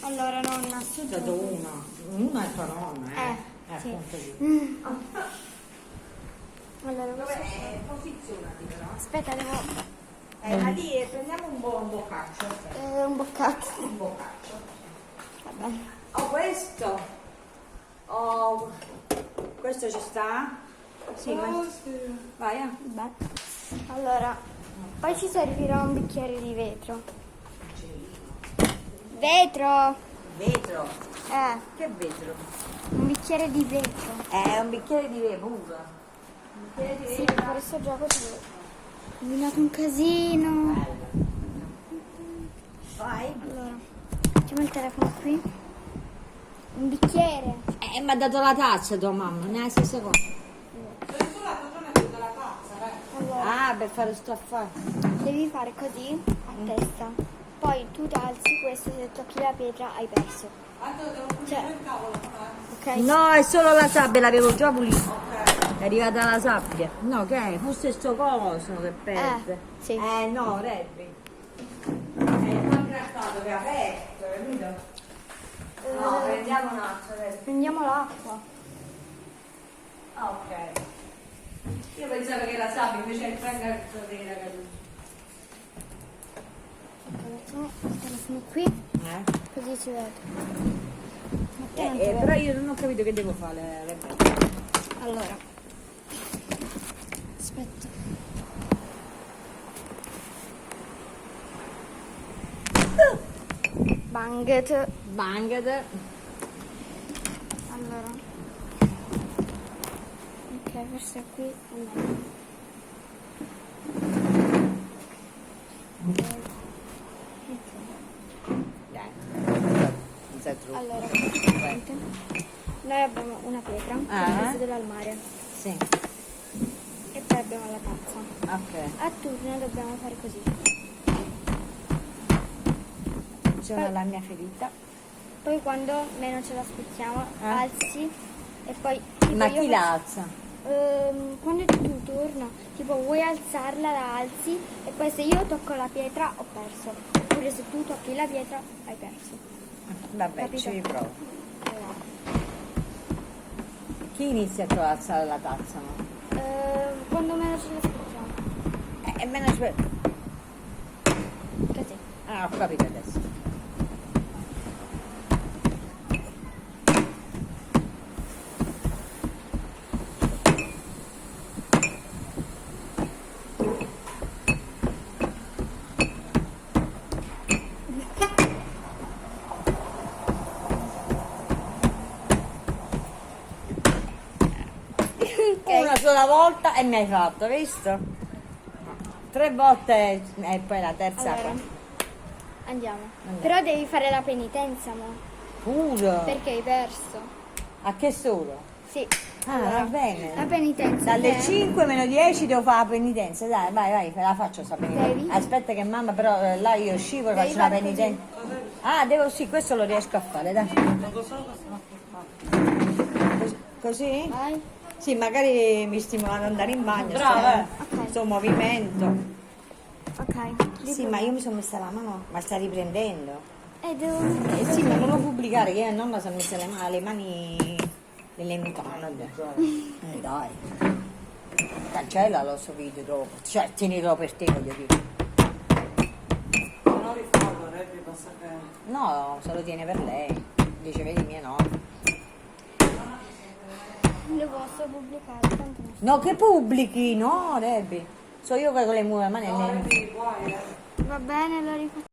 Allora, nonna, su C'è una è tua nonna, sì. appunto lì. Allora, Posizionati però. aspetta, devo... Ma lì prendiamo un boccaccio. un boccaccio. Un boccaccio. Va bene. Oh, questo. Oh, questo ci sta? Sì, vai, Beh. Allora, poi ci servirà un bicchiere di vetro. Vetro! Vetro. Che vetro? Un bicchiere di vetro. Un bicchiere di vetro. Sì, per questo gioco ci ho combinato un casino. Vai. Allora, mettiamo il telefono qui. Un bicchiere. Mi ha dato la tazza tua mamma, non è la stessa cosa. Allora, Per fare sto affare. devi fare così a testa. Poi tu ti alzi questo, se tocchi la pietra hai perso. Cioè, ok? No, è solo la sabbia, l'avevo già pulita. È arrivata la sabbia. No, che è? Forse sto coso che perde. sì. No, Rebbi. È il grattato che è aperto, capito? No, prendiamo un altro, Rebbi. Prendiamo l'acqua. Ok. Io pensavo che la sabbia invece è il grattato della caduta. Mettiamo il telefono qui, così ci vedo. Però io non ho capito che devo fare, Rebecca. Allora, aspetta. Banget. Banget. Allora. Ok, forse qui andiamo. Allora, praticamente noi abbiamo una pietra, questa dal mare, Sì, e poi abbiamo la tazza. ok. A turno dobbiamo fare così. C'è la mia ferita. Poi quando meno ce l'aspettiamo, alzi e poi... Ma tipo chi io la alza? quando è il tuo turno, tipo vuoi alzarla, la alzi e poi se io tocco la pietra ho perso. Oppure se tu tocchi la pietra hai perso. Vabbè, Capito? ci riprovo. Allora, Chi inizia a alzare la tazza? No? quando meno ce l'aspettiamo. E me ne aspetto. Così. Ho capito adesso. Una sola volta e mi hai fatto, visto? 3 volte e poi la terza. Allora, andiamo. Però devi fare la penitenza, mo. Puro. Perché hai perso. A che solo? Sì. Va bene. La penitenza. Dalle è- 5 meno 10 devo fare la penitenza. Dai, vai, la faccio sta penitenza. Devi? Aspetta che mamma, però là io scivolo, Devi faccio la fare penitenza. Sì, questo lo riesco a fare, dai. Così? Vai. Sì, magari mi stimola ad andare in bagno. Ok. Sto movimento. Ok. Sì, ma io mi sono messa la mano, ma sta riprendendo. Devo... Sì, ma non lo pubblicare, che io e nonna si è messa le mani nelle mutande. Dai. Cancellalo sto video dopo. Cioè, tienilo per te, voglio dire. Non rifarlo, Rebbi, passa che... No, se lo tiene per lei. Dice, vedi mia nonna. Lo posso pubblicare, tanto non so. No, che pubblichi? No, Debbie. So io che con le mie mani. No, Rebbi, guai, Va bene, lo rifaccio.